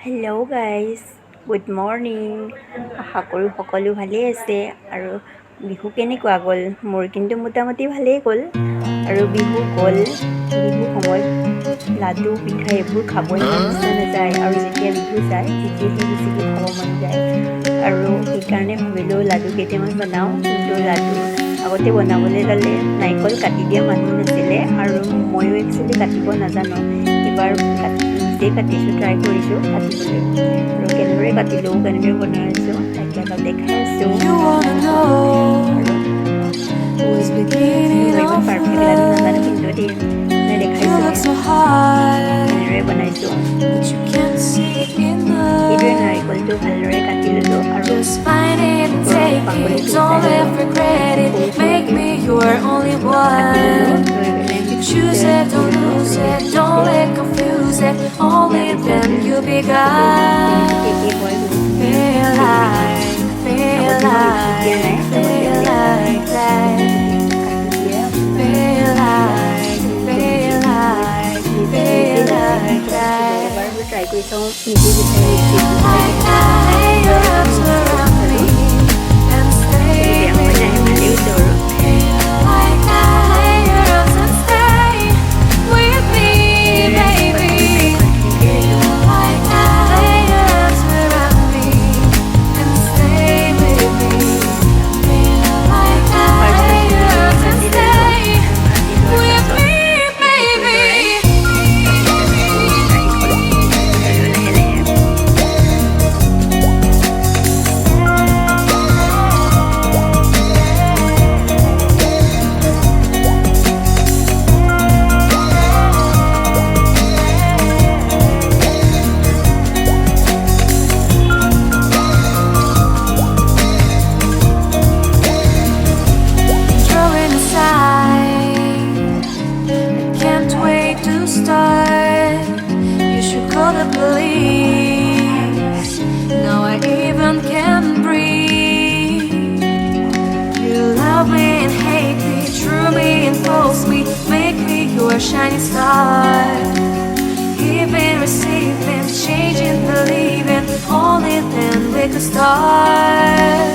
Hello' guys, good morning. আশা কৰোঁ সকলো ভালেই আছে। আৰু বিহু কেনেকুৱা গ'ল? মোৰ কিন্তু মোটামুটি ভালেই গ'ল। আৰু বিহু গ'ল, বিহু সময়ত লাডু পিঠা এইবোৰ খাব ইমান ইচ্ছা নাযায়, আৰু যেতিয়া বিহু যায় তেতিয়াহে বেছিকৈ খাব মন যায়। আৰু সেইকাৰণে ভাবিলোঁ লাডু কেইটামান বনাওঁ। কিন্তু লাডু আগতে বনাবলৈ ল'লে নাৰিকল কাটি দিয়া মানুহ নাছিলে, আৰু ময়ো একচুৱেলি কাটিব নাজানো। এইবাৰ নিজেই কাটিছোঁ, ট্ৰাই কৰিছোঁ কাটিবলৈ। আৰু কেনেদৰে কাটিলোঁ, কেনেদৰে বনাইছোঁ তাকে অলপ দেখাই আছোঁ। ইমান পাৰফেক্ট লাডু নাজানো, কিন্তু দেখাইছোঁ কেনেদৰে বনাইছোঁ। এইদৰে নাৰিকলটো ভালদৰে কাটি ল'লোঁ, আৰু বাকলিটো গুচাই ল'লোঁ। Choose it, don't lose it, don't let confuse it. Only then you begun. Feel like that. Feel like that. Try কৰি চাওঁ নিজে বিচাৰি Like that, lay your arms around me and stay with me. Like that, lay your arms and stay with me, baby. Like that, lay your arms around me and stay with me. Like that, lay your arms and stay with me, baby. Throwing aside, can't wait to start. You should call the police. Now I even can't breathe. You love me and hate me, true me and false me, make me your shining star. Giving, receiving, changing, believing, only then we could start.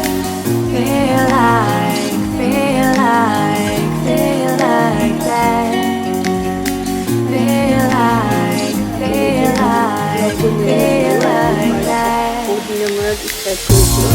Feel like that. Feel like that. বহুত দিনৰ মূৰত start কৰিছোঁ।